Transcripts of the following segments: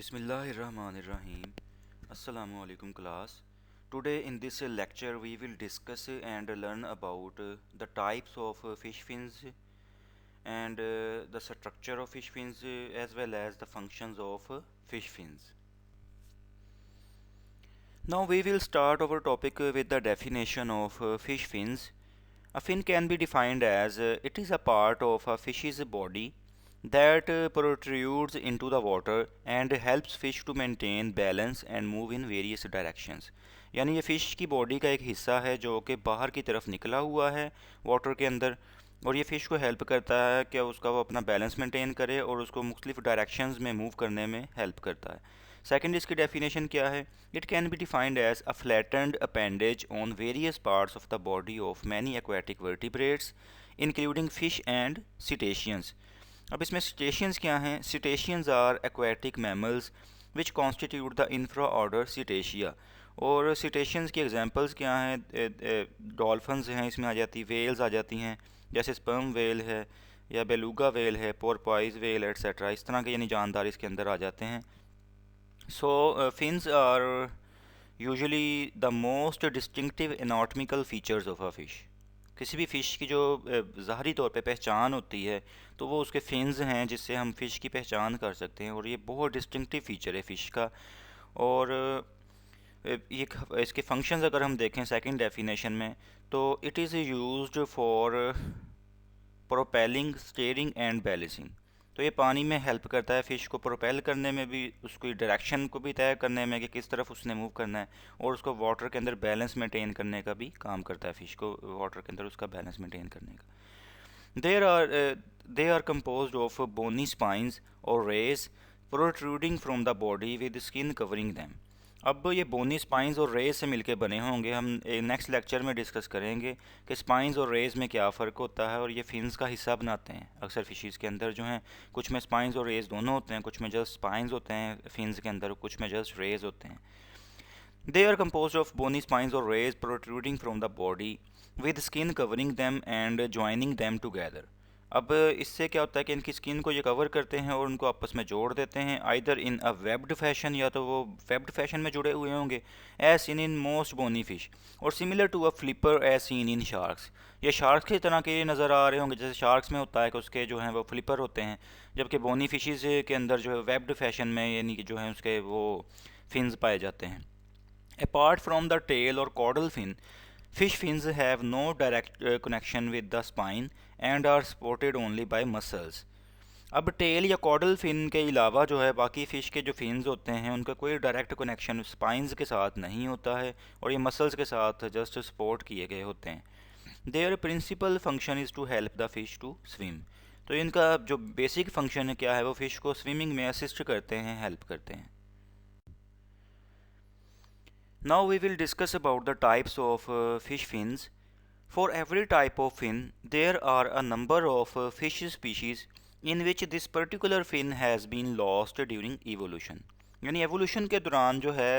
Bismillahirrahmanirrahim. Assalamu alaikum class. Today in this lecture we will discuss and learn about the types of fish fins and the structure of fish fins as well as the functions of fish fins. Now we will start our topic with the definition of fish fins. A fin can be defined as it is a part of a fish's body that protrudes into the water and helps fish to maintain balance and move in various directions. यानी ये fish की body का एक हिस्सा है जो कि बाहर की तरफ निकला हुआ है वाटर के अंदर, और ये फ़िश को हेल्प करता है कि उसका वो अपना बैलेंस मेंटेन करे और उसको मुख्तलिफ डायरेक्शंस में मूव करने में हेल्प करता है। सेकंड, इसकी डेफिनेशन क्या है? It can be defined as a flattened appendage on various parts of the body of many aquatic vertebrates including fish and cetaceans. अब इसमें सिटेशियंस क्या हैं? Cetaceans are aquatic mammals which constitute the infra order cetacea. और cetaceans की examples क्या हैं? Dolphins हैं, इसमें आ जाती, वेल्स आ जाती हैं, जैसे स्पर्म वेल है या बेलुगा वेल है, पोरपाइज वेल एट्सेट्रा, इस तरह के यानी जानदार इसके अंदर आ जाते हैं। So fins are usually the most distinctive anatomical features of a fish. किसी भी फ़िश की जो ज़ाहरी तौर पे पहचान होती है तो वो उसके फिन्स हैं जिससे हम फ़िश की पहचान कर सकते हैं, और ये बहुत डिस्टिंक्टिव फ़ीचर है फ़िश का। और ये इसके फंक्शंस अगर हम देखें सेकंड डेफिनेशन में, तो it is used for propelling, steering and balancing. तो ये पानी में हेल्प करता है फ़िश को प्रोपेल करने में भी, उसकी डायरेक्शन को भी तय करने में कि किस तरफ उसने मूव करना है, और उसको वाटर के अंदर बैलेंस मेंटेन करने का भी काम करता है, फ़िश को वाटर के अंदर उसका बैलेंस मेंटेन करने का। They are composed of bony spines और rays protruding from the body with skin covering them. अब ये बोनी स्पाइंस और रेज से मिलके बने होंगे। हम नेक्स्ट लेक्चर में डिस्कस करेंगे कि स्पाइंस और रेज में क्या फ़र्क होता है, और ये फिन्स का हिस्सा बनाते हैं अक्सर फिशेस के अंदर जो हैं। कुछ में स्पाइंस और रेज दोनों होते हैं, कुछ में जस्ट स्पाइंस होते हैं फिन्स के अंदर, कुछ में जस्ट रेज होते हैं। They are composed of bony spines और rays protruding from the body with skin covering them and joining them together. अब इससे क्या होता है कि इनकी स्किन को ये कवर करते हैं और उनको आपस में जोड़ देते हैं, either in a webbed fashion, या तो वो वेब्ड फैशन में जुड़े हुए होंगे, as seen in most bony fish, और similar to a flipper as seen in sharks. ये शार्क्स की तरह के नज़र आ रहे होंगे, जैसे शार्क्स में होता है कि उसके जो हैं वो फ्लिपर होते हैं, जबकि बोनी फिशेस के अंदर जो है वेब्ड फैशन में यानी कि जो है उसके वो फिन्स पाए जाते हैं। अपार्ट फ्रॉम द टेल और caudal fin, fish fins have no direct connection with the spine and are supported only by muscles. अब टेल या कॉडल फिन के अलावा जो है बाकी फ़िश के जो फिन्स होते हैं उनका कोई डायरेक्ट कनेक्शन स्पाइंस के साथ नहीं होता है, और ये मसल्स के साथ जस्ट सपोर्ट किए गए होते हैं। Their principal function is to help the fish to swim. तो इनका जो बेसिक फंक्शन है क्या है, वो फ़िश को स्विमिंग में असिस्ट करते हैं, हेल्प करते हैं। Now we will discuss about the types of fish fins. For every type of fin, there are a number of fish species in which this particular fin has been lost during evolution. यानी evolution के दौरान जो है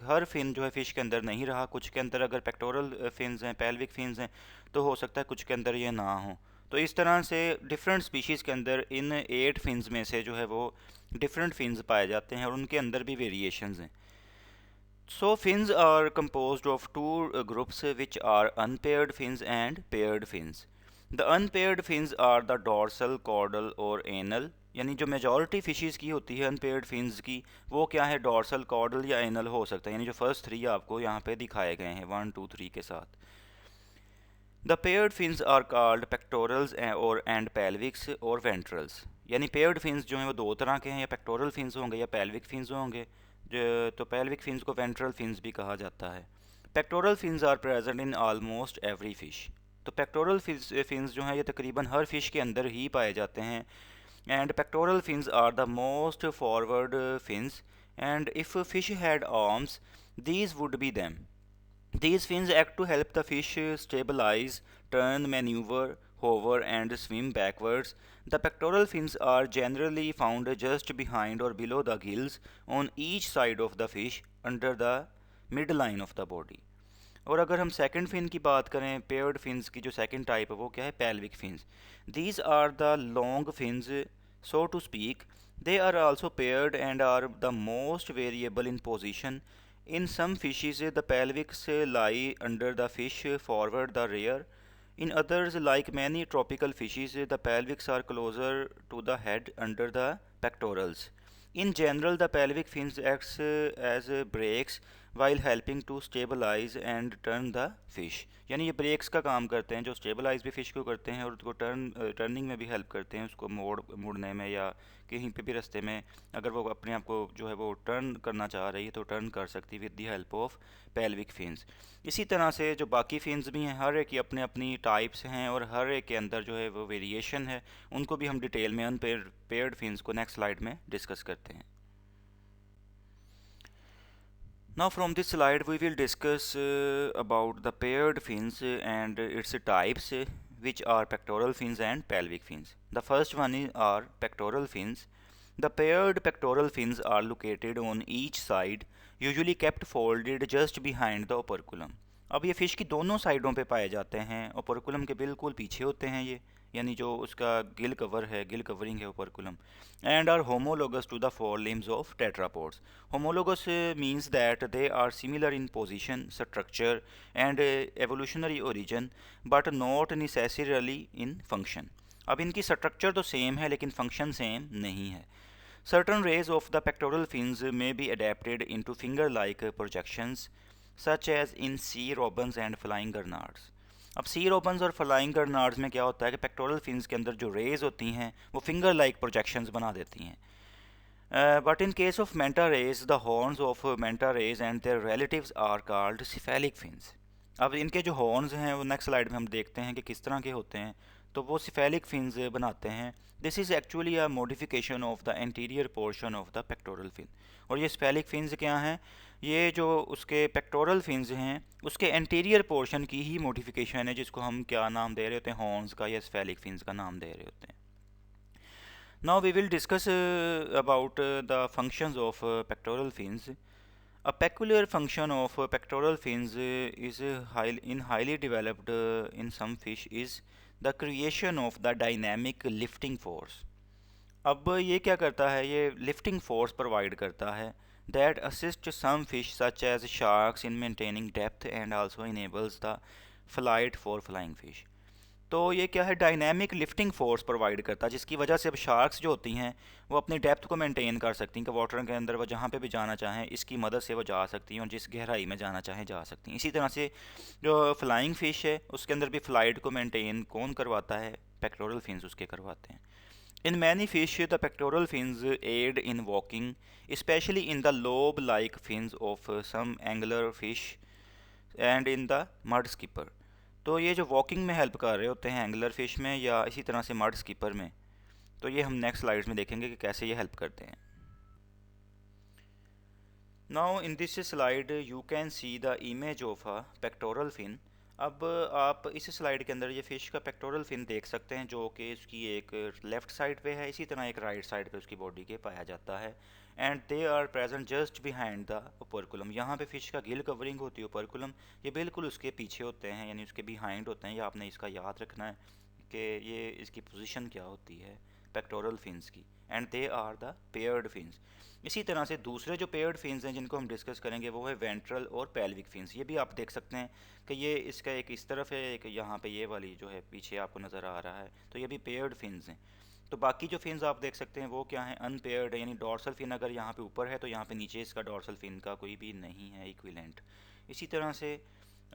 हर fin जो है fish के अंदर नहीं रहा। कुछ के अंदर अगर पेक्टोरल फिन्स हैं, पेल्विक फिन्स हैं, तो हो सकता है कुछ के अंदर ये ना हो। तो इस तरह से डिफरेंट स्पीशीज़ के अंदर इन 8 फिन्स में से जो है वो डिफरेंट फिन्स पाए जाते हैं, और उनके अंदर भी वेरिएशंस हैं। So fins are composed of two groups which are unpaired fins and paired fins. The unpaired fins are the dorsal, caudal और anal। यानी जो मेजॉरिटी फिशेस की होती है अनपेयर्ड फिन्स की, वो क्या है, डॉर्सल, कॉडल या एनल हो सकता है। यानी जो फर्स्ट 3 आपको यहाँ पे दिखाए गए हैं 1 2 3 के साथ। The paired fins are called pectorals और एंड पेल्विक्स और वेंट्रल्स। यानी पेयर्ड फिन्स जो हैं वो 2 तरह के हैं, या पेक्टोरल फिन्स होंगे या पेल्विक फिन्स होंगे। तो पेल्विक फिन्स को वेंट्रल फिन्स भी कहा जाता है। Pectoral fins are present in almost every fish. तो पेक्टोरल फिन्स जो हैं ये तकरीबन हर फिश के अंदर ही पाए जाते हैं। And pectoral fins are the most forward fins, and if fish had arms these would be them. These fins act to help the fish stabilize, turn, maneuver, hover and swim backwards. The pectoral fins are generally found just behind or below the gills on each side of the fish under the midline of the body. और अगर हम second fin की बात करें, paired fins की जो second type है वो क्या है, pelvic fins. These are the long fins, so to speak, They are also paired and are the most variable in position. In some fishes, the pelvics lie under the fish, forward the rear. In others, like many tropical fishes, the pelvics are closer to the head under the pectorals. In general, the pelvic fins acts as brakes while helping to stabilize and turn the fish. यानी ये breaks का काम करते हैं जो stabilise भी fish को करते हैं और उसको टर्निंग में भी हेल्प करते हैं, उसको मोड़ने में या कहीं पे भी रास्ते में अगर वो अपने आप को जो है वो टर्न करना चाह रही है तो टर्न कर सकती है with the help of pelvic fins. इसी तरह से जो बाकी फिन्स भी हैं हर एक की अपने अपनी टाइप्स हैं और हर एक के अंदर जो है वो वेरिएशन है, उनको भी हम डिटेल में अनपेयर्ड फिन्स को नेक्स्ट स्लाइड में डिस्कस करते हैं। Now from this slide we will discuss about the paired fins and its types, which are pectoral fins and pelvic fins. The first one are pectoral fins. The paired pectoral fins are located on each side, usually kept folded just behind the operculum. अब ये fish की दोनों साइडों पे पाए जाते हैं, operculum के बिल्कुल पीछे होते हैं ये, यानी जो उसका गिल कवर है, गिल कवरिंग है operculum, and are homologous to the four limbs of tetrapods. Homologous means that they are similar in position, structure, and evolutionary origin, but not necessarily in function. अब इनकी structure तो same है लेकिन function same नहीं है. Certain rays of the pectoral fins may be adapted into finger-like projections, such as in sea robins and flying gurnards. अब सी रोबन्स और flying गर्नार्ड्स में क्या होता है कि पेक्टोरल फिन्स के अंदर जो रेज होती हैं वो फिंगर लाइक प्रोजेक्शंस बना देती हैं. But in case of manta rays, the horns of manta rays and their relatives are called cephalic fins. अब इनके जो हॉर्न्स हैं वो नेक्स्ट स्लाइड में हम देखते हैं कि किस तरह के होते हैं, तो वो cephalic fins बनाते हैं. This is actually a modification of the anterior portion of the pectoral fin. और ये cephalic fins क्या हैं, ये जो उसके पेक्टोरल फिन्स हैं उसके एंटीरियर पोर्शन की ही मॉडिफिकेशन है, जिसको हम क्या नाम दे रहे होते हैं, हॉर्न्स का या cephalic fins का नाम दे रहे होते हैं. Now we will discuss about the functions of pectoral fins. A peculiar function of pectoral fins is highly developed in some fish is the creation of the dynamic lifting force. अब ये क्या करता है, ये lifting force provide करता है that assists some fish such as sharks in maintaining depth and also enables the flight for flying fish. तो ये क्या है, डायनेमिक लिफ्टिंग फोर्स प्रोवाइड करता है जिसकी वजह से अब शार्क्स जो होती हैं वो अपनी डेप्थ को मेंटेन कर सकती हैं कि वाटर के अंदर वो जहाँ पे भी जाना चाहें इसकी मदद से वो जा सकती हैं और जिस गहराई में जाना चाहें जा सकती हैं. इसी तरह से जो फ्लाइंग फ़िश है उसके अंदर भी फ़्लाइट को मेंटेन कौन करवाता है, पेक्टोरल फिन्स उसके करवाते हैं. In many fish, the pectoral fins aid in walking, especially in the lobe-like fins of some angler fish and in the mudskipper. तो ये जो वॉकिंग में हेल्प कर रहे होते हैं एंगलर फिश में या इसी तरह से मड स्कीपर में, तो ये हम नेक्स्ट स्लाइड्स में देखेंगे कि कैसे ये हेल्प करते हैं. Now in this slide you can see the image of a pectoral fin. अब आप इस स्लाइड के अंदर ये फ़िश का पेक्टोरल फिन देख सकते हैं जो कि इसकी एक लेफ़्ट साइड पे है, इसी तरह एक राइट साइड पे उसकी बॉडी के पाया जाता है. And they are present just behind the operculum. यहाँ पे फ़िश का गिल कवरिंग होती है ओपरकुलम, ये बिल्कुल उसके पीछे होते हैं यानी उसके बिहाइंड होते हैं. ये आपने इसका याद रखना है कि ये इसकी पोजीशन क्या होती है पेक्टोरल फिन्स की. And they are the paired fins. इसी तरह से दूसरे जो पेयर्ड फिन्स हैं जिनको हम डिस्कस करेंगे वो है वेंट्रल और पेल्विक फिन्स. ये भी आप देख सकते हैं कि ये इसका एक इस तरफ है, एक यहाँ पे ये वाली जो है पीछे आपको नज़र आ रहा है, तो ये भी पेयर्ड फिन्स हैं. तो बाकी जो फिन्स आप देख सकते हैं वो क्या है, अनपेयर्ड है, यानी डॉर्सल फिन अगर यहाँ पे ऊपर है तो यहाँ पे नीचे इसका डॉर्सल फिन का कोई भी नहीं है इक्विलेंट. इसी तरह से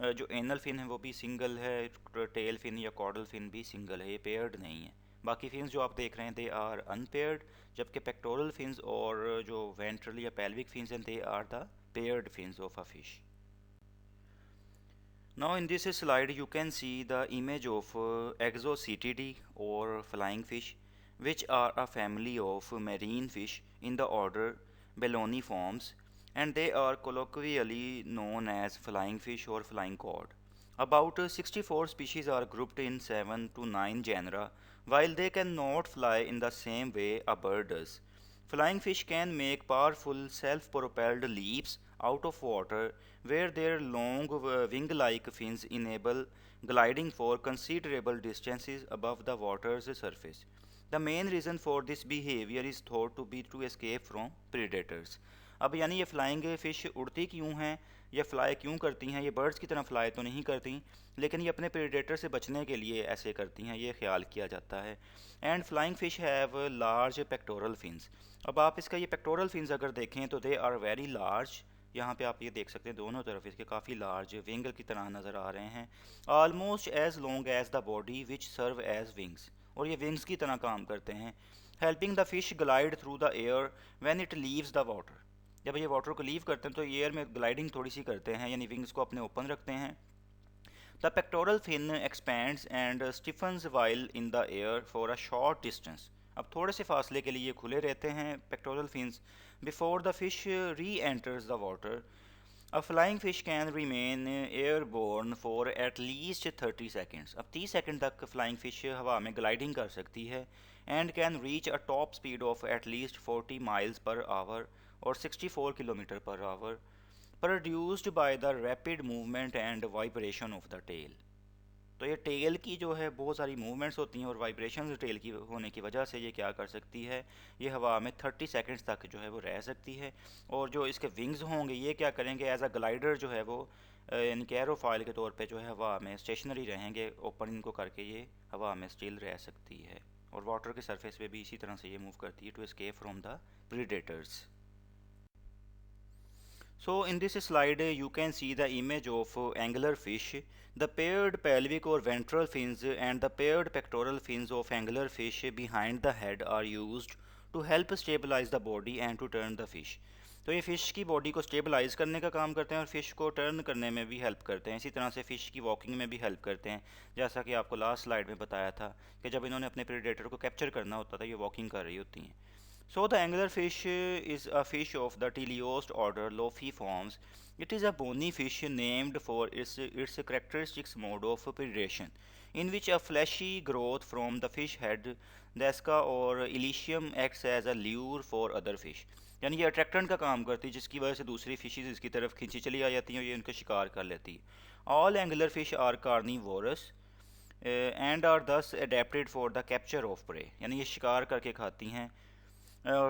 जो एनल फिन है वो भी सिंगल है, टेल फिन या कॉडल फिन भी सिंगल है, ये पेयर्ड नहीं है. बाकी फिन्स जो आप देख रहे हैं दे आर अनपेयर्ड, जबकि पेक्टोरल फिन्स और जो वेंट्रल या पेल्विक फिन्स हैं they are the paired fins of a fish. Now in this slide you can see the image of Exocetidae or flying fish, which are a family of marine fish in the order Beloniformes, and they are colloquially known as flying fish or flying cod. About 64 species are grouped in 7 to 9 genera, while they cannot fly in the same way a bird does. Flying fish can make powerful self-propelled leaps out of water, where their long wing-like fins enable gliding for considerable distances above the water's surface. The main reason for this behavior is thought to be to escape from predators. अब यानी ये flying fish उड़ती क्यों हैं या fly क्यों करती हैं, ये बर्ड्स की तरह फ्लाई तो नहीं करती, लेकिन ये अपने प्रेडेटर से बचने के लिए ऐसे करती हैं, ये ख्याल किया जाता है। And flying fish have large pectoral fins. अब आप इसका ये पेक्टोरल फिन्स अगर देखें तो दे आर वेरी लार्ज। यहाँ पे आप ये देख सकते हैं दोनों तरफ इसके काफ़ी लार्ज विंग की तरह नज़र आ रहे हैं। Almost as long as the body which serve as wings, और ये विंग्स की तरह काम करते हैं। Helping the fish glide through the air when it leaves the water. जब ये वाटर को लीव करते हैं तो एयर में ग्लाइडिंग थोड़ी सी करते हैं, यानी विंग्स को अपने ओपन रखते हैं। The pectoral fin expands and stiffens while in the air for a short distance. अब थोड़े से फासले के लिए खुले रहते हैं pectoral fins before the fish re enters the water. A flying fish can remain airborne for at least 30 seconds. अब 30 सेकंड तक फ्लाइंग फिश हवा में ग्लाइडिंग कर सकती है and can reach a top speed of at least 40 miles per hour और 64 kilometre per hour, produced by the rapid movement and vibration of the tail. तो ये टेल की जो है बहुत सारी मूवमेंट्स होती हैं और वाइब्रेशन टेल की होने की वजह से ये क्या कर सकती है, ये हवा में 30 सेकंड्स तक जो है वो रह सकती है। और जो इसके विंग्स होंगे ये क्या करेंगे, एज अ ग्लाइडर जो है वो यानी कि एरोफॉइल के तौर पे जो है हवा में स्टेशनरी रहेंगे, ओपन इनको करके ये हवा में स्टिल रह सकती है और वाटर के सरफेस पे भी इसी तरह से ये मूव करती है to escape from the predators. So in this slide you can see the image of angler fish. The paired pelvic or ventral fins and the paired pectoral fins of angler fish behind the head are used to help stabilize the body and to turn the fish. तो ये fish की body को stabilise करने का काम करते हैं और फ़िश को टर्न करने में भी हेल्प करते हैं। इसी तरह से फ़िश की वॉकिंग में भी हेल्प करते हैं, जैसा कि आपको लास्ट स्लाइड में बताया था कि जब इन्होंने अपने प्रेडेटर को कैप्चर करना होता था ये वॉकिंग कर रही होती हैं। So the anglerfish is a fish of the teleost order Lophiformes. It is a bony fish named for its characteristic mode of predation, in which a fleshy growth from the fish head, desca or elysium acts as a lure for other fish. यानी ये attractant का काम करती है जिसकी वजह से दूसरी फिशेज इसकी तरफ खींची चली आ जाती हैं और ये उनका शिकार कर लेती है। All angler fish are carnivorous and are thus adapted for the capture of prey, यानी ये शिकार करके खाती हैं।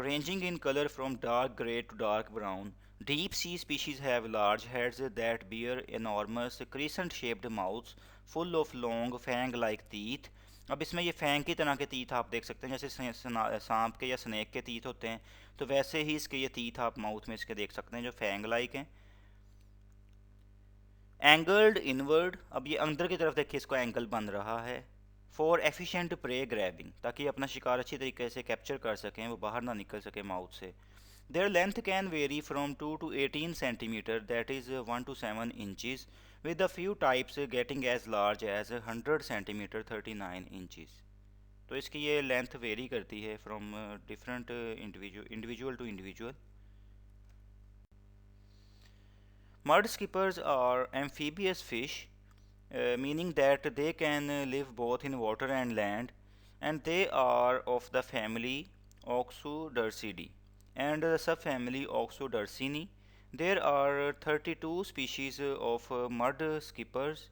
Ranging in color from dark gray to dark brown. Deep sea species have large heads that bear enormous crescent-shaped mouths full of long fang-like teeth. अब इसमें ये Fang की तरह के टीथ आप देख सकते हैं, जैसे सांप के या स्नेक के टीथ होते हैं, तो वैसे ही इसके ये टीथ आप माउथ में इसके देख सकते हैं जो फैंग लाइक हैं। एंगल्ड इनवर्ड, अब ये अंदर की तरफ देखिए इसको एंगल बन रहा है फॉर एफिशिएंट प्रे ग्रैबिंग, ताकि अपना शिकार अच्छी तरीके से कैप्चर कर सकें, वो बाहर ना निकल सके माउथ से। Their length can vary from 2 to 18 centimetre, that is 1 to 7 inches, with a few types getting as large as 100 centimetre 39 inches. तो इसकी ये लेंथ वेरी करती है from different individual to individual. Mudskippers are amphibious fish, meaning that they can live both in water and land, and they are of the family Oxudercidae and the subfamily Oxudercini. There are 32 species of mudskippers.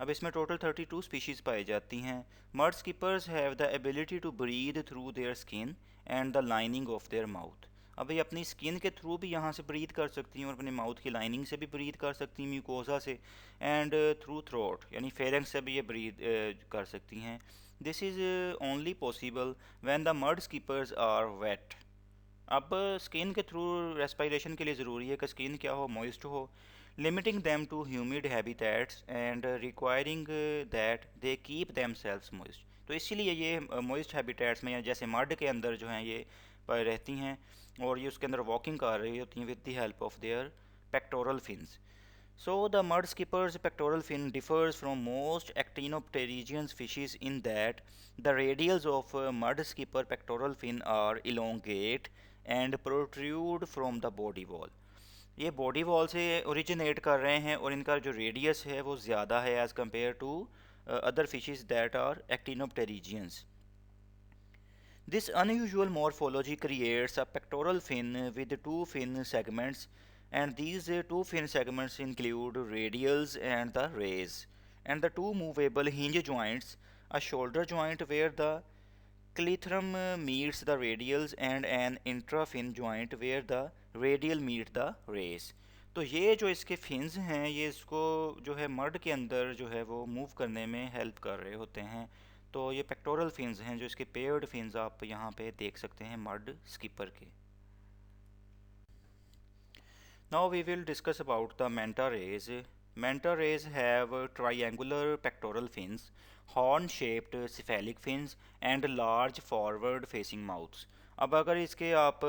अब इसमें total 32 species पाई जाती हैं। Mudskippers have the ability to breathe through their skin and the lining of their mouth. अब ये अपनी skin के through भी यहाँ से ब्रीथ कर सकती हैं और अपने माउथ की लाइनिंग से भी ब्रीथ कर सकती हैं, म्यूकोजा से, एंड थ्रू थ्रोट यानी फेरेंक्स से भी ये ब्रीथ कर सकती हैं। This is only possible when the mudskippers are wet. अब स्किन के थ्रू रेस्पिरेशन के लिए ज़रूरी है कि स्किन क्या हो, मॉइस्ट हो, limiting them to humid habitats and requiring that they keep themselves moist. तो इसीलिए ये मॉइस्ट हैबिटेट्स में या जैसे मड के अंदर जो हैं ये रहती हैं और ये उसके अंदर वॉकिंग कर रही होती हैं with the help of their pectoral fins. So the mudskipper's pectoral fin differs from most actinopterygian species in that the radials of mudskipper pectoral fin are elongate and protrude from the body wall. ये body wall से originate कर रहे हैं और इनका जो radius है वो ज़्यादा है as compare to other fishes that are actinopterygians. This unusual morphology creates a pectoral fin with two fin segments, and these two fin segments include radials and the rays, and the two movable hinge joints, a shoulder joint where the Clythrum meets the radials and an intrafin joint where the radial meet the rays. तो ये जो इसके fins हैं ये इसको जो है mud के अंदर जो है वो मूव करने में हेल्प कर रहे होते हैं। तो ये पेक्टोरल फिन्स हैं जो इसके पेयर्ड फिन्स आप यहाँ पे देख सकते हैं मड स्किपर के। Now we will discuss about the manta rays. Manta rays have triangular pectoral fins, horn-shaped cephalic fins and large forward-facing mouths. अब अगर इसके आप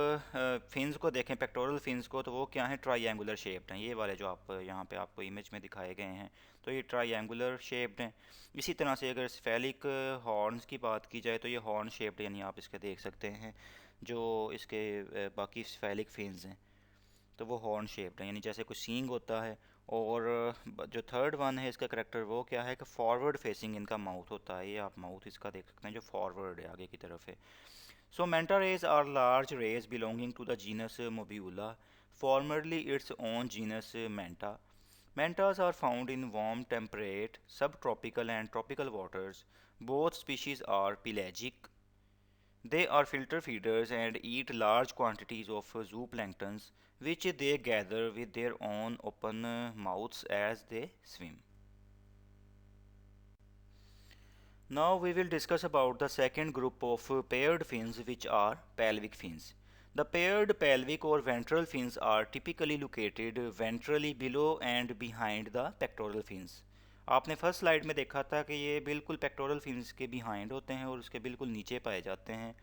फिन्स को देखें पेक्टोरल फिन्स को तो वो क्या है ट्राइंगुलर शेप्ड हैं। ये वाले जो आप यहाँ पे आपको इमेज में दिखाए गए हैं तो ये ट्राइंगुलर शेप्ड हैं। इसी तरह से अगर सेफेलिक हॉर्न्स की बात की जाए तो ये हॉर्न शेप्ड यानी आप इसके देख सकते हैं जो इसके बाकी सेफेलिक फिन्स हैं तो वो हॉर्न शेप्ड है यानी जैसे कुछ सींग होता है। और जो थर्ड वन है इसका करेक्टर वो क्या है कि फॉरवर्ड फेसिंग इनका माउथ होता है। ये आप माउथ इसका देख सकते हैं जो फॉरवर्ड है आगे की तरफ है। So manta rays are large rays belonging to the genus Mobula, formerly its own genus Manta. Mantas are found in warm temperate, subtropical and tropical waters. Both species are pelagic. They are filter feeders and eat large quantities of zooplanktons, which they gather with their own open mouths as they swim. Now we will discuss about the second group of paired fins, which are pelvic fins. The paired pelvic or ventral fins are typically located ventrally below and behind the pectoral fins. आपने first slide में देखा था कि ये बिल्कुल pectoral fins के behind होते हैं और उसके बिल्कुल नीचे पाए जाते हैं।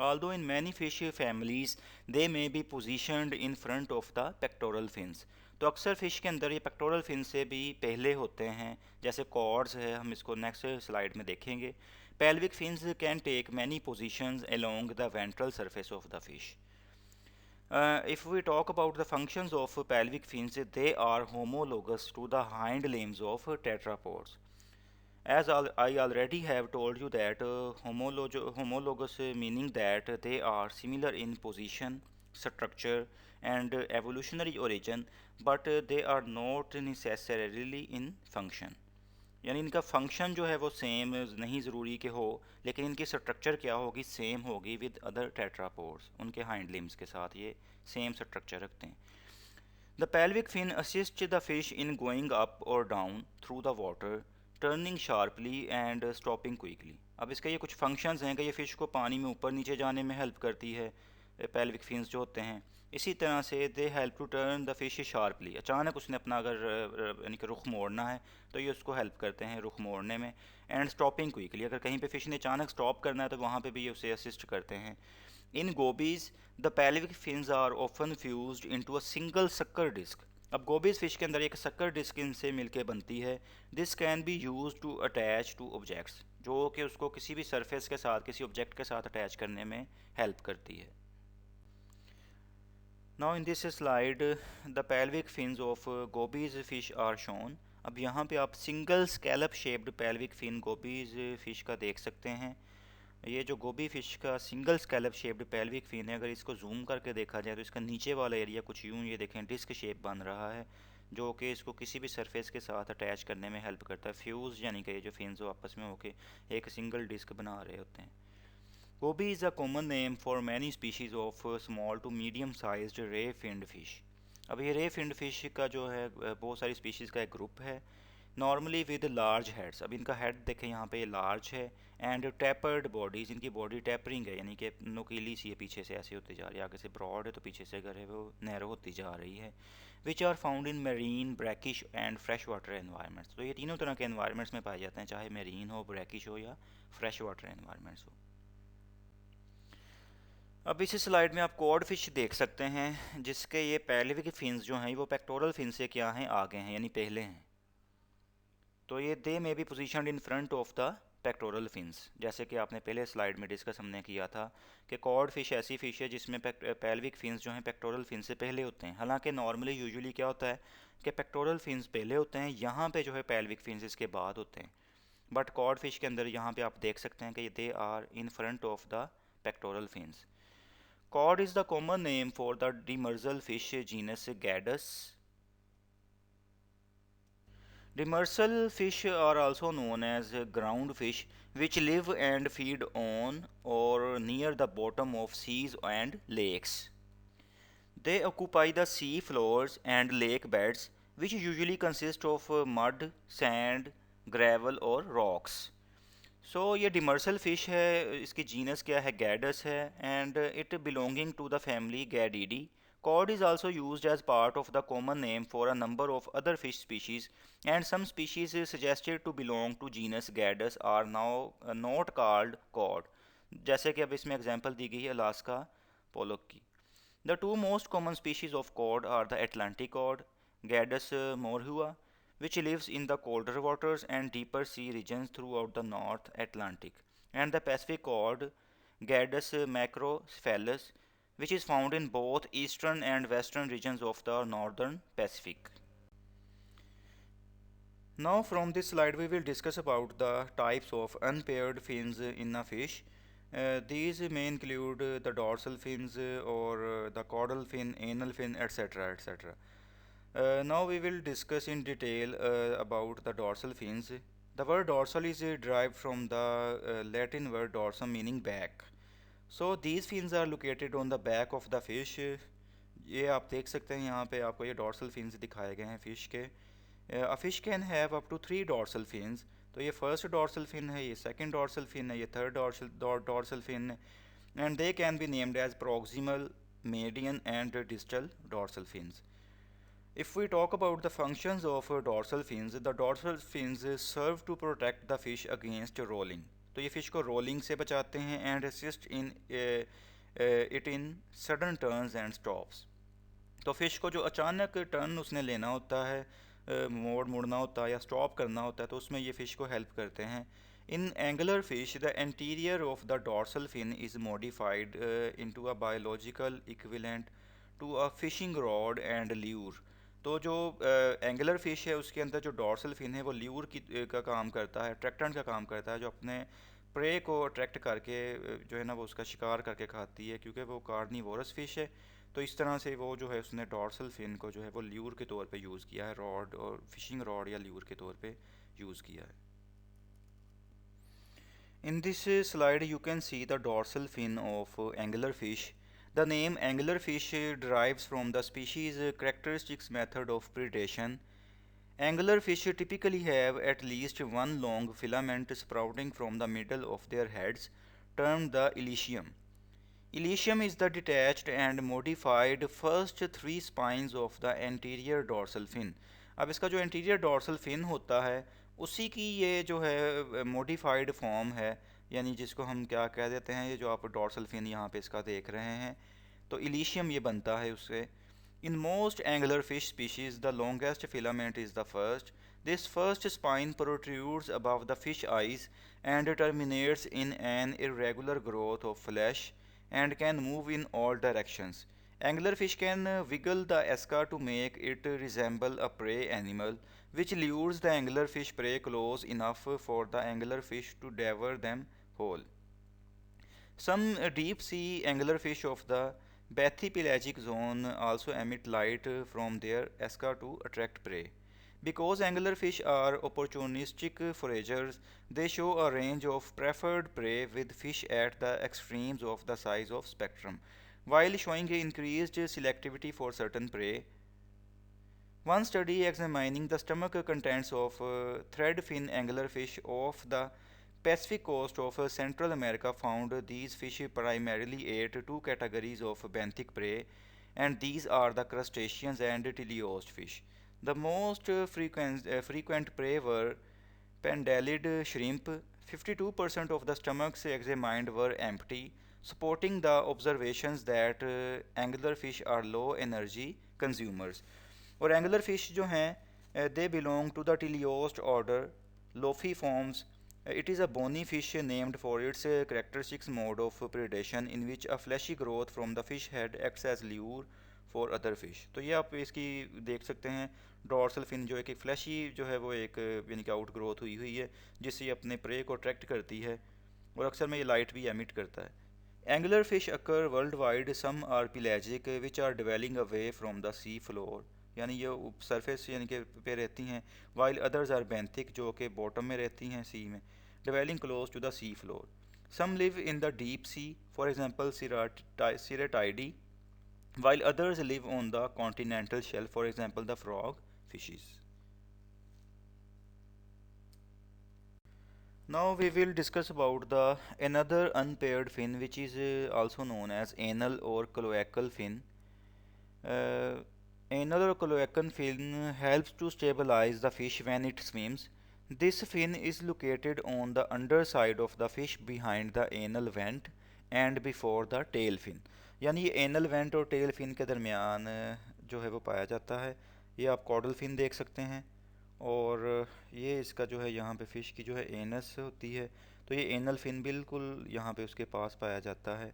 Although in many fish families they may be positioned in front of the pectoral fins. तो अक्सर फ़िश के अंदर ये पेक्टोरल फिन से भी पहले होते हैं जैसे कॉर्ड्स है, हम इसको नेक्स्ट स्लाइड में देखेंगे। Pelvic fins can take many positions along the ventral surface of the fish. If we talk about the functions of pelvic fins, they are homologous to the hind limbs of tetrapods. As I already have told you that homologous meaning that they are similar in position, structure and evolutionary origin, but they are not necessarily in function. यानी इनका function जो है वो same नहीं ज़रूरी कि हो, लेकिन इनकी स्ट्रक्चर क्या होगी सेम होगी विद अदर टेट्रापोड्स। उनके हाइंड लिम्स के साथ ये सेम स्ट्रक्चर रखते हैं। The pelvic fin assist the fish in going up और down through the water, turning sharply and stopping quickly. अब इसके ये कुछ फंक्शंस हैं कि ये फ़िश को पानी में ऊपर नीचे जाने में हेल्प करती है पेल्विक फिन्स जो होते हैं। इसी तरह से they help to turn the fish sharply, अचानक उसने अपना अगर यानी कि रुख मोड़ना है तो ये उसको हेल्प करते हैं रुख मोड़ने में। एंड स्टॉपिंग क्विकली, अगर कहीं पे फ़िश ने अचानक स्टॉप करना है तो वहाँ पे भी ये उसे असिस्ट करते हैं। In gobies the pelvic fins are often fused into a single sucker disc. अब गोबीज़ फ़िश के अंदर एक सक्कर डिस्क इनसे मिलके बनती है। This can be use to attach to objects, जो कि उसको किसी भी सरफेस के साथ किसी ऑब्जेक्ट के साथ अटैच करने में हेल्प करती है। Now in this slide the pelvic fins of gobies fish are shown. अब यहाँ पे आप single scallop shaped pelvic fin gobies fish का देख सकते हैं। ये जो गोबी फिश का single scallop shaped pelvic fin है, अगर इसको जूम करके देखा जाए तो इसका नीचे वाला एरिया कुछ यूँ ये देखें डिस्क शेप बन रहा है, जो कि इसको किसी भी सरफेस के साथ अटैच करने में हेल्प करता है। फ्यूज़ यानी कि ये जो फिन्स आपस में होके एक सिंगल डिस्क बना रहे होते हैं। Goby is a common name for many species of small to medium sized ray finned fish. अब ये रे फिन्ड फिश का जो है बहुत सारी स्पीशीज़ का एक ग्रुप है। नॉर्मली विद लार्ज हेड्स, अब इनका हेड देखें यहाँ पे लार्ज है। एंड टैपर्ड बॉडीज़, इनकी बॉडी टैपरिंग है यानी कि नुकीली सी है, पीछे से ऐसे होती जा रही है, आगे से ब्रॉड है तो पीछे से अगर है वो नैरो होती जा रही है। Which are found in marine, brackish and fresh water environments. तो ये तीनों तरह के एनवायरनमेंट्स में पाए जाते हैं, चाहे मेरीन हो, ब्रैकिश हो या फ्रेश वाटर एनवायरनमेंट्स हो। अब इस स्लाइड में आप कॉड फिश देख सकते हैं जिसके ये पेल्विक फिन्स जो हैं वो पेक्टोरल फिन से क्या हैं आगे हैं यानी पहले हैं। तो ये they may be positioned in front of the pectoral fins, जैसे कि आपने पहले स्लाइड में डिस्कस हमने किया था कि कॉड फिश ऐसी फिश है जिसमें पेल्विक फिन्स जो हैं पेक्टोरल फिन से पहले होते हैं। हालांकि नॉर्मली यूजुअली क्या होता है कि पेक्टोरल फिन्स पहले होते हैं, यहाँ पे जो है पेल्विक फिन्स इसके बाद होते हैं। बट कॉड फिश के अंदर यहाँ पे आप देख सकते हैं कि they are in front of the pectoral fins. Cod is the common name for the demersal fish genus Gadus. Demersal fish are also known as ground fish, which live and feed on or near the bottom of seas and lakes. They occupy the sea floors and lake beds, which usually consist of mud, sand, gravel or rocks. सो ये demersal fish है, इसकी genus क्या है, Gadus है, and it belonging to the family Gadidae. Cod is also used as part of the common name for a number of other fish species, and some species suggested to belong to genus Gadus are now not called cod. जैसे कि अब इसमें example दी गई है Alaska पोलोक की. The two most common species of cod are the Atlantic cod, Gadus morhua, which lives in the colder waters and deeper sea regions throughout the North Atlantic, and the Pacific cod, Gadus macrocephalus, which is found in both eastern and western regions of the northern Pacific. Now from this slide we will discuss about the types of unpaired fins in a fish. These may include the dorsal fins or the caudal fin, anal fin, etc. etc. Now we will discuss in detail about the dorsal fins. The word dorsal is derived from the Latin word dorsum meaning back. So these fins are located on the back of the fish. ये आप देख सकते हैं यहाँ पे आपको ये dorsal fins दिखाए गए हैं fish के. A fish can have up to 3 dorsal fins. तो ये first dorsal fin है, ये second dorsal fin है, ये third dorsal fin है, and they can be named as proximal, median and distal dorsal fins. If we talk about the functions of dorsal fins, the dorsal fins serve to protect the fish against rolling. तो ये fish को rolling से बचाते हैं and assist in it in sudden turns and stops. तो fish को जो अचानक टर्न उसने लेना होता है, मोड़ मुड़ना होता है या स्टॉप करना होता है, तो उसमें ये फ़िश को हेल्प करते हैं. In angular fish the interior of the dorsal fin is modified into a biological equivalent to a fishing rod and lure. तो जो एंगुलर फिश है उसके अंदर जो डॉर्सल फिन है वो ल्यूर का काम करता है, अट्रैक्टेंट का काम करता है, जो अपने प्रे को अट्रैक्ट करके जो है ना वो उसका शिकार करके खाती है, क्योंकि वो कार्निवोरस फिश है. तो इस तरह से वो जो है उसने डॉर्सल फिन को जो है वो ल्यूर के तौर पे यूज़ किया है, रॉड और फिशिंग रॉड या ल्यूर के तौर पे यूज़ किया है. In this slide you can see the dorsal fin of angular fish. The name angular fish derives from the species characteristics method of predation. Angular fish typically have at least one long filament sprouting from the middle of their heads, termed the elysium. Elysium is the detached and modified first three spines of the anterior dorsal fin. अब इसका जो anterior dorsal fin होता है उसी की ये जो है modified form है, यानी जिसको हम क्या कह देते हैं, ये जो आप dorsal fin यहाँ पे इसका देख रहे हैं, तो elysium ये बनता है उससे. In most angular fish species, the longest filament is the first. This first spine protrudes above the fish eyes and terminates in an irregular growth of flesh and can move in all directions. Anglerfish can wiggle the eska to make it resemble a prey animal, which lures the anglerfish prey close enough for the anglerfish to devour them whole. Some deep sea anglerfish of the bathypelagic zone also emit light from their eska to attract prey. Because anglerfish are opportunistic foragers, they show a range of preferred prey with fish at the extremes of the size of spectrum, while showing increased selectivity for certain prey. One study examining the stomach contents of threadfin anglerfish off the Pacific coast of Central America found these fish primarily ate two categories of benthic prey, and these are the crustaceans and teleost fish. The most frequent prey were pandalid shrimp. 52% of the stomachs examined were empty, supporting the observations that anglerfish are low energy consumers. और anglerfish जो हैं they belong to the teleost order Lophiformes. It is a bony fish named for its characteristic mode of predation in which a fleshy growth from the fish head acts as lure for other fish. तो ये आप इसकी देख सकते हैं dorsal fin जो है कि फ्लैशी जो है वो एक यानी कि आउट ग्रोथ हुई हुई है जिससे अपने प्रे को अट्रैक्ट करती है और अक्सर में ये लाइट भी एमिट करता है. Angler fish occur worldwide. Some are pelagic, which are dwelling away from the sea floor, यानी ये सरफेस यानी कि पे रहती हैं, वाइल अदर्स आर बेंथिक जो कि बॉटम में रहती हैं सी में, dwelling close to the sea floor. Some live in the deep sea, for example Ceratiidae, while others live on the continental shelf, for example the frog fishes. Now we will discuss about the another unpaired fin, which is also known as anal or cloacal fin. Uh, Anal or cloacal fin helps to stabilize the fish when it swims. This fin is located on the underside of the fish behind the anal vent and before the tail fin. यानी ये anal went और tell fin के दरमियान जो है वो पाया जाता है. ये आप कॉडल फिन देख सकते हैं, और ये इसका जो है यहाँ पे फ़िश की जो है एनस होती है, तो ये एनल फिन बिल्कुल यहाँ पे उसके पास पाया जाता है.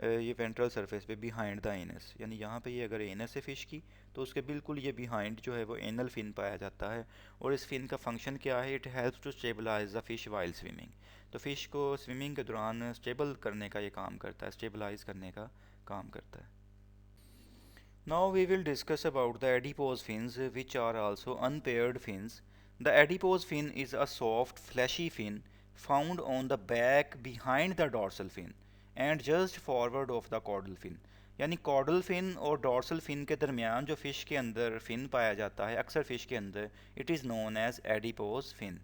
ये वेंट्रल सरफेस पे बिहाइंड द एनस, यानी यहाँ पे ये अगर एनस है फ़िश की तो उसके बिल्कुल ये बिहाइंड जो है वो एनल फिन पाया जाता है. और इस फिन का फंक्शन क्या है? It helps to stabilize the fish while swimming. तो फ़िश को स्विमिंग के दौरान स्टेबल करने का ये काम करता है, स्टेबलाइज करने का काम करता है. Now we will discuss about the adipose fins, which are also unpaired fins. The adipose fin is a soft fleshy fin found on the back behind the dorsal fin and just forward of the caudal fin. यानी caudal fin और dorsal fin के दरमियान जो fish के अंदर fin पाया जाता है अक्सर fish के अंदर, it is known as adipose fin.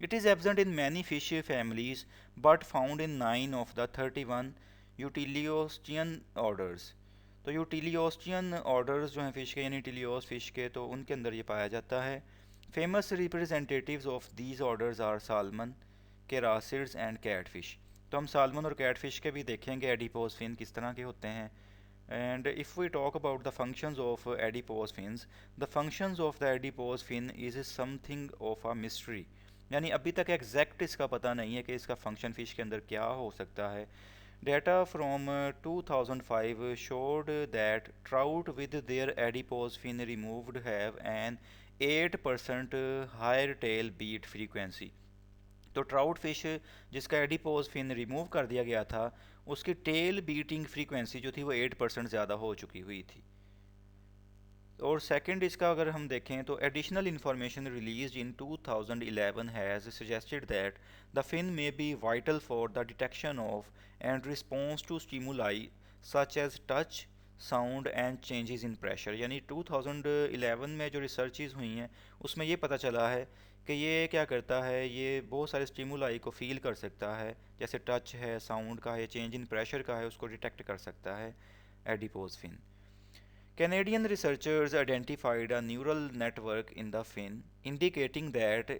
It is absent in many fish families but found in 9 of the 31 Utiliostion orders. तो यूटिलियोस्टियन ऑर्डर्स जो हैं फ़िश के, यानी टिलियोस फ़िश के, तो उनके अंदर ये पाया जाता है. Famous representatives of these orders are salmon, characids and catfish. तो हम सालमन और कैटफिश के भी देखेंगे एडिपोज फिन किस तरह के होते हैं. And if we talk about the functions of adipose fins, the functions of the adipose fin is something of a mystery. यानी अभी तक एग्जैक्ट इसका पता नहीं है कि इसका फंक्शन फ़िश के अंदर क्या हो सकता है. Data from 2005 showed that trout with their adipose fin removed have an 8% higher tail beat frequency. तो ट्राउट फिश जिसका एडिपोज फिन रिमूव कर दिया गया था, उसकी टेल बीटिंग फ्रीक्वेंसी जो थी वो 8% ज़्यादा हो चुकी हुई थी. और सेकंड इसका अगर हम देखें तो additional information released in 2011 has suggested that the fin may be vital for the detection of and response to stimuli such as touch, sound and changes in pressure. यानी 2011 में जो रिसर्चेज हुई हैं उसमें ये पता चला है कि ये क्या करता है, ये बहुत सारे स्टिमुलाई को फील कर सकता है, जैसे टच है, साउंड का है, चेंज इन प्रेशर का है, उसको डिटेक्ट कर सकता है adipose fin. Canadian researchers identified a neural network in the fin indicating that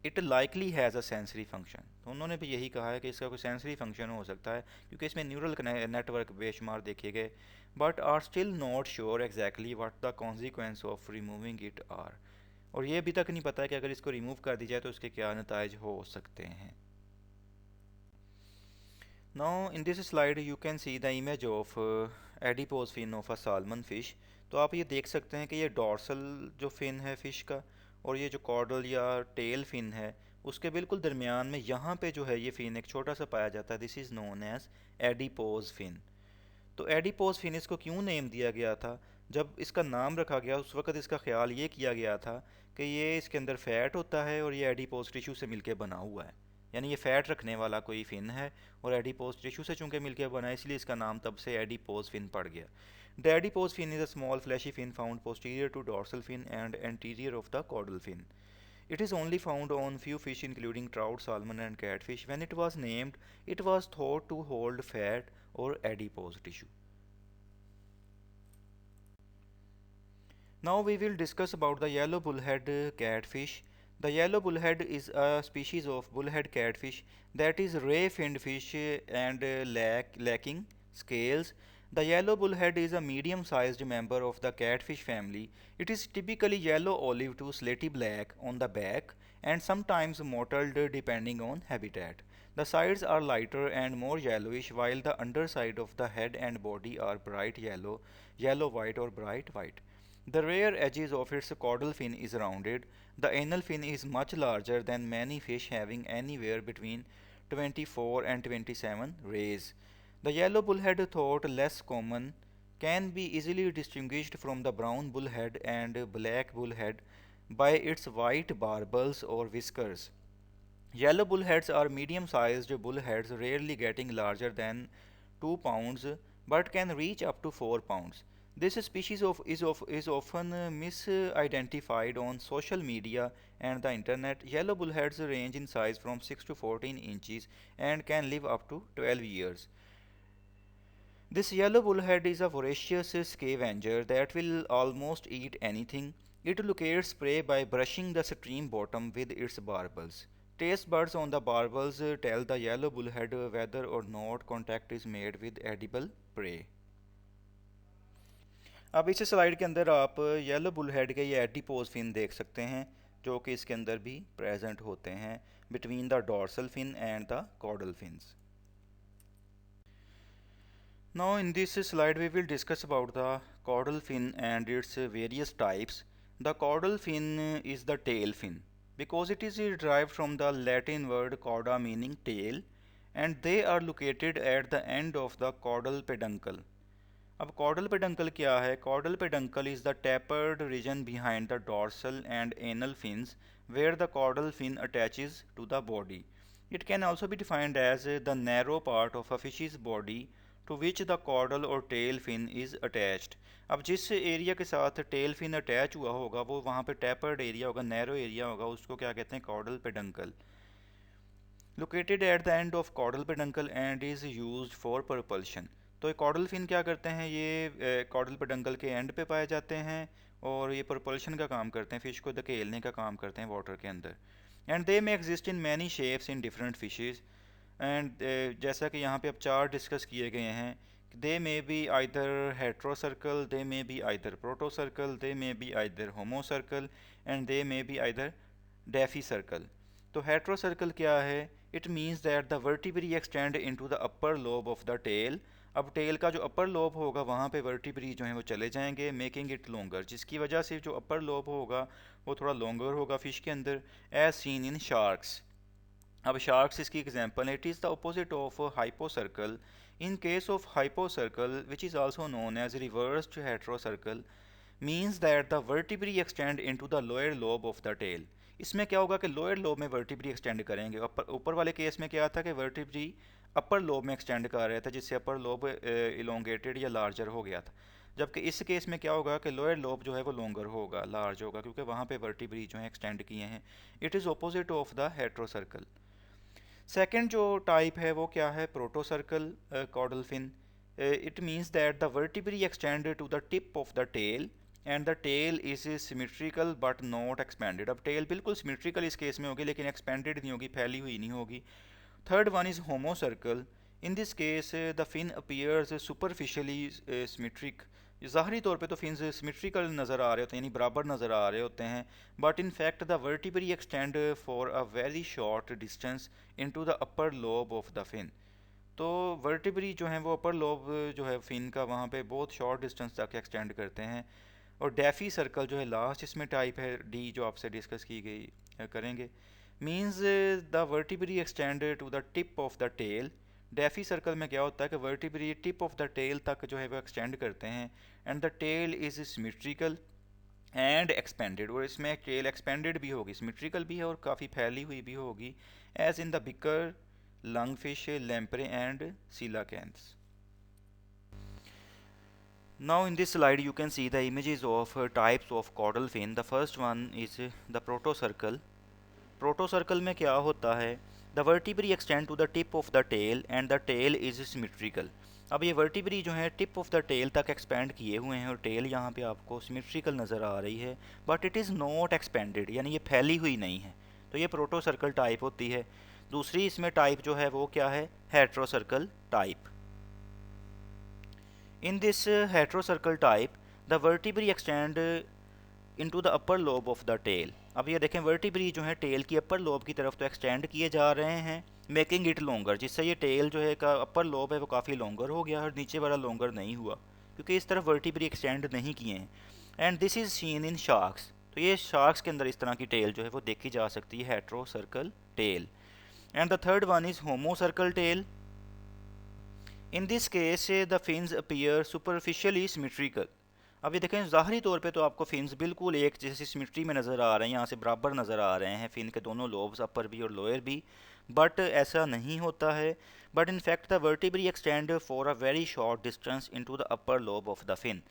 it likely has a sensory function. तो उन्होंने भी यही कहा है कि इसका कोई सेंसरी फंक्शन हो सकता है क्योंकि इसमें न्यूरल नेटवर्क बेशुमार देखे गए, but are still not sure exactly what the consequence of removing it are. और ये अभी तक नहीं पता है कि अगर इसको रिमूव कर दी जाए तो उसके क्या नताइज हो सकते हैं. Now in this slide you can see the image of adipose fin of a salmon fish. तो आप ये देख सकते हैं कि ये डॉर्सल जो फिन है फिश का और ये जो कॉर्डल या टेल फिन है उसके बिल्कुल दरमियान में यहाँ पे जो है ये फिन एक छोटा सा पाया जाता है. This is known as adipose fin. तो एडिपोज फिन इसको क्यों नेम दिया गया था? जब इसका नाम रखा गया उस वक्त इसका ख्याल ये किया गया था कि ये इसके अंदर फैट होता है और ये एडिपोज टिश्यू से मिलके बना हुआ है, यानी ये फैट रखने वाला कोई फिन है और एडिपोज टिश्यू से चूंकि मिलके बना है इसलिए इसका नाम तब से एडिपोज फिन पड़ गया. The adipose fin is a small fleshy fin found posterior to dorsal fin and anterior of the caudal fin. It is only found on few fish including trout, salmon and catfish. When it was named, it was thought to hold fat or adipose tissue. Now we will discuss about the yellow bullhead catfish. The yellow bullhead is a species of bullhead catfish that is ray-finned fish and lacking scales. The yellow bullhead is a medium-sized member of the catfish family. It is typically yellow olive to slaty black on the back and sometimes mottled depending on habitat. The sides are lighter and more yellowish while the underside of the head and body are bright yellow, yellow-white or bright white. The rear edges of its caudal fin is rounded. The anal fin is much larger than many fish, having anywhere between 24 and 27 rays. The yellow bullhead, though less common, can be easily distinguished from the brown bullhead and black bullhead by its white barbels or whiskers. Yellow bullheads are medium-sized bullheads, rarely getting larger than 2 pounds, but can reach up to 4 pounds. This species is often misidentified on social media and the internet. Yellow bullheads range in size from 6 to 14 inches and can live up to 12 years. This yellow bullhead is a voracious scavenger that will almost eat anything. It locates prey by brushing the stream bottom with its barbels. Taste buds on the barbels tell the yellow bullhead whether or not contact is made with edible prey. अब इस slide के अंदर आप yellow बुलहेड के ये adipose fin देख सकते हैं जो कि इसके अंदर भी प्रेजेंट होते हैं between the dorsal fin and the caudal fins. Now in this slide we will discuss about the caudal fin and its various types. The caudal fin is the tail fin because it is derived from the Latin word cauda meaning tail, and they are located at the end of the caudal peduncle. अब caudal peduncle क्या है? Caudal peduncle is the tapered region behind the dorsal and anal fins where the caudal fin attaches to the body. It can also be defined as the narrow part of a fish's body to which the caudal or tail fin is attached. अब जिस area के साथ tail fin attach हुआ होगा वो वहाँ पे tapered area होगा, नैरो एरिया होगा, उसको क्या कहते हैं? caudal peduncle. Located at the end of caudal peduncle and is used for propulsion. तो ये caudal fin क्या करते हैं? ये caudal peduncle के एंड पे पाए जाते हैं और ये propulsion का काम करते हैं, फिश को धकेलने का काम करते हैं वाटर के अंदर. And they may exist in many shapes in different fishes. And जैसा कि यहाँ पे अब चार डिस्कस किए गए हैं, they may be either heterocercal, they may be either protocercal, they may be either homocercal and they may be either diphycercal. तो हेट्रोसर्कल क्या है? It means that the vertebrae extend into the upper lobe of the tail. अब tail का जो upper lobe होगा वहाँ पे vertebrae जो है वो चले जाएंगे, मेकिंग इट लॉन्गर, जिसकी वजह से जो अपर लोब होगा वो थोड़ा लॉन्गर होगा फिश के अंदर, एज सीन इन शार्क्स. अब शार्क्स इसकी एग्जांपल है. It is the opposite of hypocercal. In case of hypocercal which is also known as reversed heterocercal means that the vertebrae extend into the lower lobe of the tail. इसमें क्या होगा कि lower lobe में vertebrae extend करेंगे. ऊपर वाले case में क्या था कि वर्टिब्री अपर लोब में एक्सटेंड कर रहे थे जिससे अपर लोब इलोंगेटेड या लार्जर हो गया था, जबकि इस केस में क्या होगा कि लोअर लोब जो है वो लॉन्गर होगा, लार्ज होगा, क्योंकि वहाँ पे वर्टिब्री जो है एक्सटेंड किए हैं. It is opposite of the heterocercal. Second जो टाइप है वो क्या है? प्रोटोसर्कल caudal fin. It means that the vertebrae extend to the tip of the tail and the tail is symmetrical but not expanded. अब tail बिल्कुल symmetrical इस case में होगी लेकिन expanded नहीं होगी, फैली हुई नहीं होगी. Third one is homocercal. In this case the fin appears superficially symmetric. ज़ाहरी तौर पे तो फिन्स सिमेट्रिकल नज़र आ रहे होते हैं, यानी बराबर नज़र आ रहे होते हैं, but in fact the vertebrae extend for a very short distance into the upper lobe of the fin. तो वर्टिब्री जो है वो अपर लोब जो है फिन का वहाँ पे बहुत शॉर्ट डिस्टेंस तक एक्सटेंड करते हैं. और डेफी सर्कल जो है लास्ट इसमें टाइप है, डी, जो आपसे डिस्कस की गई करेंगे, means the vertebrae extend to the tip of the tail. Diphycercal में क्या होता है कि vertebrae tip of the tail तक जो है वो एक्सटेंड करते हैं and the tail is symmetrical and expanded. और इसमें टेल एक्सपेंडेड भी होगी, सिमेट्रिकल भी है और काफ़ी फैली हुई भी होगी, as in the bichir, lungfish, lamprey and coelacanths. Now in this slide you can see the images of types of caudal fin. The first one is the protocercal. Protocercal में क्या होता है? The vertebrae extend to the tip of the tail and the tail is symmetrical. अब ये vertebrae जो है tip of the tail तक expand किए हुए हैं और टेल यहाँ पे आपको सिमेट्रिकल नज़र आ रही है, but it is not expanded, यानी ये फैली हुई नहीं है. तो ये प्रोटोसर्कल टाइप होती है. दूसरी इसमें टाइप जो है वो क्या है? Heterocercal type. In this heterocercal type the vertebrae extend into the upper lobe of the tail. अब ये देखें वर्टिब्री जो है टेल की अपर लोब की तरफ तो एक्सटेंड किए जा रहे हैं, मेकिंग इट लॉन्गर, जिससे ये टेल जो है का अपर लोब है वो काफ़ी लॉन्गर हो गया और नीचे वाला लॉन्गर नहीं हुआ क्योंकि इस तरफ वर्टिब्री एक्सटेंड नहीं किए हैं. And this is scene in sharks. तो ये शार्क्स के अंदर इस तरह की टेल जो है वो देखी जा सकती है, heterocercal tail. And the third one is homocercal tail. In this case the fins appear superficially symmetrical. अब ये देखें ज़ाहरी तौर पे तो आपको फिन्स बिल्कुल एक जैसी सिमेट्री में नज़र आ रहे हैं, यहाँ से बराबर नज़र आ रहे हैं फिन के दोनों लोब्स, अपर भी और लोअर भी, बट ऐसा नहीं होता है। But in fact the vertebrae extend for a very short distance into the upper lobe of the fin.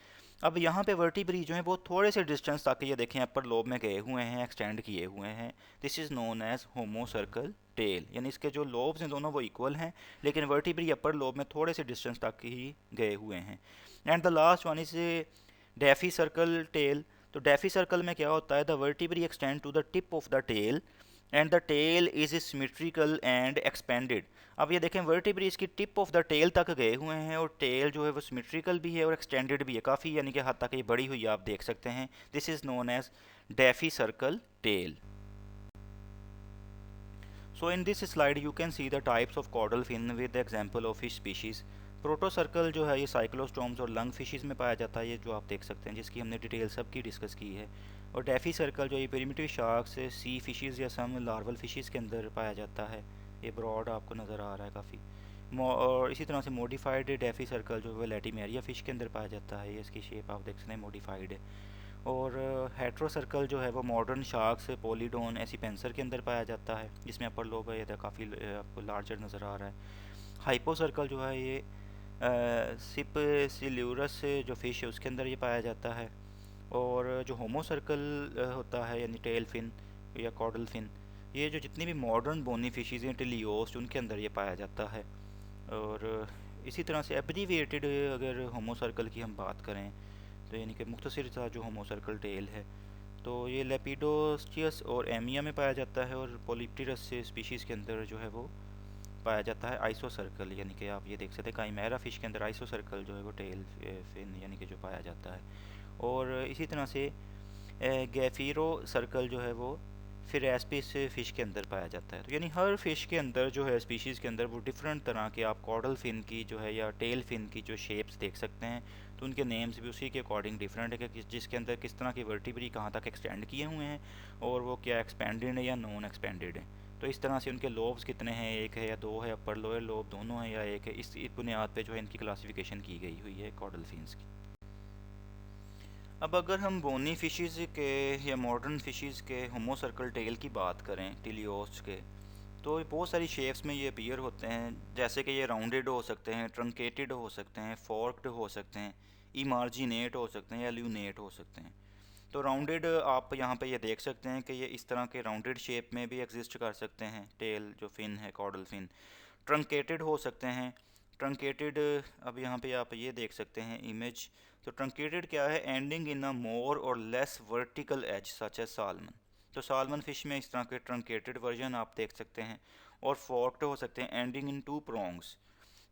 अब यहाँ पे वर्टिब्री जो है वो थोड़े से डिस्टेंस तक ये देखें अपर लोब में गए हुए हैं, एक्सटेंड किए हुए हैं। This is known as homocercal tail, यानी इसके जो लोब्स हैं दोनों वो इक्वल हैं, लेकिन वर्टिब्री अपर लोब में थोड़े से डिस्टेंस तक ही गए हुए हैं। And the last one is diphycercal tail. तो डेफी सर्कल में क्या होता है, the vertebrae extend to the tip of the tail and the tail is symmetrical and expanded. अब ये देखें वर्टिब्री इसकी टिप ऑफ द टेल तक गए हुए हैं और टेल जो है वो सिमेट्रिकल भी है और एक्सटेंडेड भी है, काफ़ी यानी कि हद तक ये बड़ी हुई आप देख सकते हैं। This is known as diphycercal tail. So in this slide you can see the types of caudal fin with the example of fish species. प्रोटोसर्कल जो है ये साइक्लोस्टोम्स और लंग फिशेस में पाया जाता है, ये जो आप देख सकते हैं जिसकी हमने डिटेल सबकी डिस्कस की है। और डेफी सर्कल जो ये प्रिमिटिव शार्क्स, सी फिशेस या सम लार्वल फिशेस के अंदर पाया जाता है। ये ब्रॉड आपको नज़र आ रहा है काफ़ी। और इसी तरह से मॉडिफाइड डेफी सर्कल जो है लैटिमेरिया फ़िश के अंदर पाया जाता है, ये इसकी शेप आप देख सकते हैं मॉडिफाइड है। और हेट्रो सर्कल जो है वो मॉडर्न शार्क्स, पोलीडोन, ऐसी पेंसर के अंदर पाया जाता है, जिसमें अपर लोब है ये काफ़ी आपको लार्जर नज़र आ रहा है। हाइपो सर्कल जो है ये सिप सिल्यूरस जो फ़िश है उसके अंदर ये पाया जाता है। और जो होमो सर्कल होता है यानी टेल फिन या कॉडल फिन, ये जो जितनी भी मॉडर्न बोनी फिशेज़ हैं टिलियोस्ट उनके अंदर ये पाया जाता है। और इसी तरह से एब्रीविएटेड अगर होमो सर्कल की हम बात करें तो यानी कि मुख्तसर सा जो होमोसर्कल टेल है, तो ये लेपिडोस्टियस और एमिया में पाया जाता है। और पोलिप्टेरस से स्पीशीज़ के अंदर जो है वो पाया जाता है आइसो सर्कल, यानी कि आप ये देख सकते हैं काइमेरा फ़िश के अंदर आइसो सर्कल जो है वो टेल फिन यानी कि जो पाया जाता है। और इसी तरह से गैफीरो सर्कल जो है वो फिर एस्पिस फ़िश के अंदर पाया जाता है। तो यानी हर फ़िश के अंदर जो है स्पीशीज़ के अंदर वो डिफरेंट तरह के आप कॉडल फिन की जो है या टेल फिन की जो शेप्स देख सकते हैं। तो उनके नेम्स भी उसी के अकॉर्डिंग डिफरेंट है कि जिसके अंदर किस तरह की वर्टिब्री कहाँ तक एक्सटेंड किए हुए हैं और वो क्या एक्सपेंडेड है या नॉन एक्सपेंडेड है। तो इस तरह से उनके लोब्स कितने हैं, एक है या दो है, अपर लोअर लोब दोनों है या एक है, इस बुनियाद पे जो है इनकी क्लासिफिकेशन की गई हुई है कॉडल फिन्स की। अब अगर हम बोनी फिशेस के या मॉडर्न फिशेस के होमोसर्कल टेल की बात करें, टिलियोस्ट के, तो बहुत सारी शेप्स में ये अपीयर होते हैं। जैसे कि ये राउंडेड हो सकते हैं, ट्रंकेटेड हो सकते हैं, फोर्क्ड हो सकते हैं, इमार्जिनेट हो सकते हैं या ल्यूनेट हो सकते हैं। तो राउंडेड आप यहाँ पे ये देख सकते हैं कि ये इस तरह के राउंडेड शेप में भी एग्जिस्ट कर सकते हैं टेल जो फिन है कॉडल फिन। ट्रंकेटेड हो सकते हैं। ट्रंकेटेड अब यहाँ पे आप ये देख सकते हैं इमेज। तो ट्रंकेटेड क्या है, ending in a more or less vertical edge such as salmon. तो सालमन फिश में इस तरह के ट्रंकेटेड वर्जन आप देख सकते हैं। और फोर्क्ड हो सकते हैं, एंडिंग इन टू प्रोंग्स।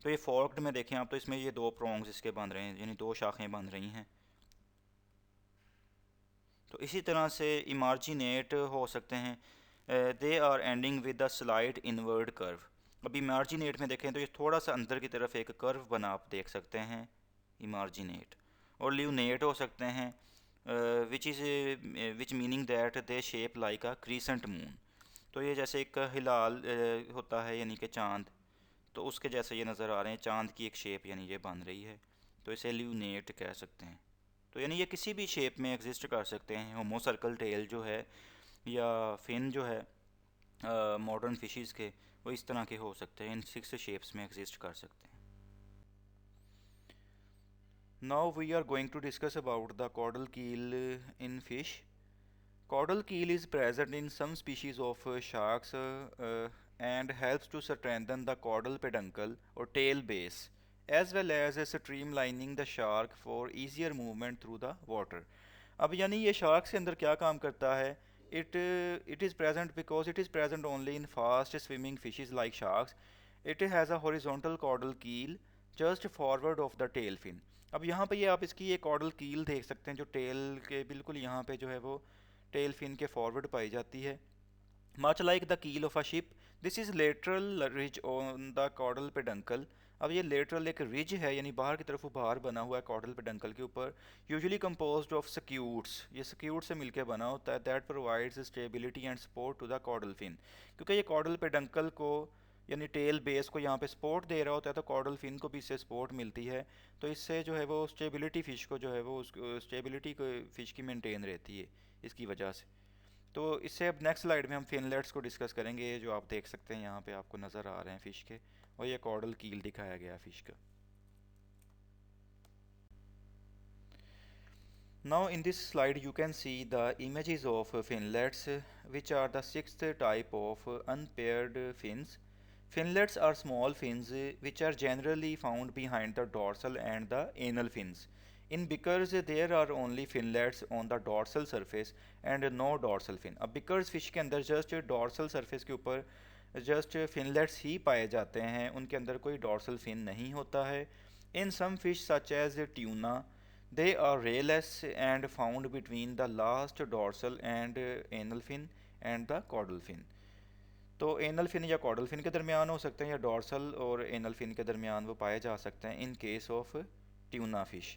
तो ये फोर्क्ड में देखें आप तो इसमें ये दो प्रोंग्स इसके बन रहे हैं, यानी दो शाखें बन रही हैं। तो इसी तरह से इमार्जिनेट हो सकते हैं, they are ending with the slight inward curve. अब इमार्जिनेट में देखें तो ये थोड़ा सा अंदर की तरफ एक कर्व बना आप देख सकते हैं, इमार्जिनेट। और ल्यूनेट हो सकते हैं, which meaning that they shape like a crescent moon. तो ये जैसे एक हिलाल होता है यानी कि चांद, तो उसके जैसे ये नज़र आ रहे हैं, चांद की एक शेप यानी ये बन रही है, तो इसे ल्यूनेट कह सकते हैं। तो यानी ये किसी भी शेप में एग्जिस्ट कर सकते हैं। होमो सर्कल टेल जो है या फिन जो है मॉडर्न फिशेस के, वो इस तरह के हो सकते हैं, इन 6 शेप्स में एग्जिस्ट कर सकते हैं। Now we are going to discuss about the caudal keel in fish. Caudal keel is present in some species of sharks and helps to strengthen the caudal peduncle or tail base, as well as streamlining the shark for easier movement through the water. अब यानी ये sharks के अंदर क्या काम करता है? It is present because it is present only in fast swimming fishes like sharks. It has a horizontal caudal keel just forward of the tail fin. अब यहाँ पे ये आप इसकी एक caudal keel देख सकते हैं जो टेल के बिल्कुल यहाँ पे जो है वो टेल फिन के फॉरवर्ड पाई जाती है। Much like the keel of a ship, this is lateral ridge on the caudal peduncle. अब ये लेटरल एक रिज है यानी बाहर की तरफ उभार बना हुआ है कॉडल पेडंकल के ऊपर, यूजुअली कंपोज्ड ऑफ सक्यूट्स, ये सक्यूट से मिलकर बना होता है, that provides stability and support to the caudal fin. क्योंकि ये कॉडल पेडंकल को यानी टेल बेस को यहाँ पे सपोर्ट दे रहा होता है, तो कॉर्डल फिन को भी इससे सपोर्ट मिलती है। तो इससे जो है वो स्टेबिलिटी फ़िश को जो है वो उस स्टेबिलिटी को फ़िश की मेंटेन रहती है इसकी वजह से। तो इससे अब नेक्स्ट स्लाइड में हम फिनलेट्स को डिस्कस करेंगे, जो आप देख सकते हैं यहाँ पे आपको नज़र आ रहे हैं फ़िश के, और ये कॉर्डल कील दिखाया गया फ़िश का। Now in this slide you can see the images of finlets, which are the sixth type of unpaired fins. Finlets are small fins which are generally found behind the dorsal and the anal fins. In bickers there are only finlets on the dorsal surface and no dorsal fin. अब bickers fish के अंदर just dorsal surface के ऊपर just finlets ही पाए जाते हैं, उनके अंदर कोई dorsal fin नहीं होता है. In some fish such as tuna, they are rayless and found between the last dorsal and anal fin and the caudal fin. तो एनल फिन या कॉडल फिन के दरमियान हो सकते हैं, या डॉर्सल और एनल फिन के दरमियान वो पाए जा सकते हैं इन केस ऑफ ट्यूना फिश.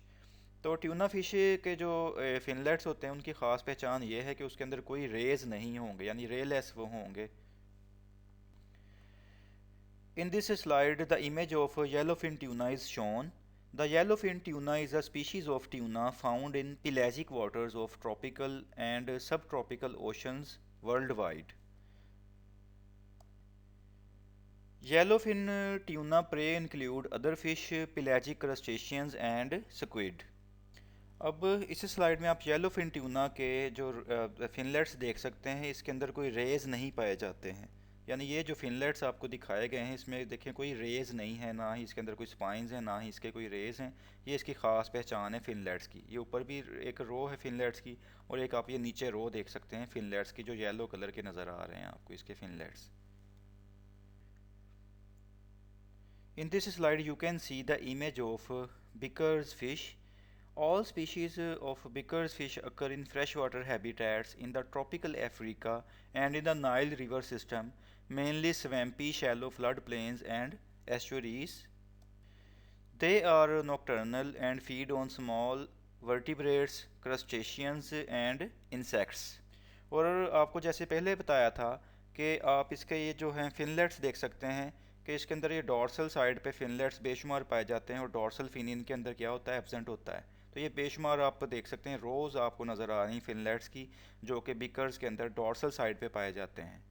तो ट्यूना फिश के जो फिनलेट्स होते हैं उनकी ख़ास पहचान ये है कि उसके अंदर कोई रेज नहीं होंगे, यानी रेलेस वो होंगे. In this slide, the image of yellowfin tuna is shown. The yellowfin tuna is a species of tuna found in pelagic waters of tropical and subtropical oceans worldwide. Yellowfin tuna prey include other fish, pelagic crustaceans and squid. अब इस slide में आप yellowfin tuna के जो फिनलेट्स देख सकते हैं, इसके अंदर कोई रेज नहीं पाए जाते हैं. यानी ये जो फिनलेट्स आपको दिखाए गए हैं इसमें देखें कोई रेज नहीं है, ना ही इसके अंदर कोई स्पाइंस हैं, ना ही इसके कोई रेज हैं. ये इसकी ख़ास पहचान है फिनलेट्स की. ये ऊपर भी एक रो है फिनलेट्स की, और एक आप ये नीचे रो देख सकते हैं फिनलेट्स की, जो येलो कलर के नज़र आ रहे हैं आपको इसके फिनलेट्स. In this slide you can see the image of Bichirs fish. All species of Bichirs fish occur in freshwater habitats in the tropical Africa and in the Nile river system, mainly swampy shallow floodplains and estuaries. They are nocturnal and feed on small vertebrates, crustaceans and insects. और आपको जैसे पहले बताया था कि आप इसके ये जो हैं फिनलेट्स देख सकते हैं कि इसके अंदर ये डॉर्सल साइड पे फिनलेट्स बेशुमार पाए जाते हैं, और डॉर्सल फिन इनके अंदर क्या होता है, एब्सेंट होता है. तो ये बेशुमार आप देख सकते हैं रोज़ आपको नज़र आ रही फिनलेट्स की, जो कि बिकर्स के अंदर डॉर्सल साइड पे पाए जाते हैं.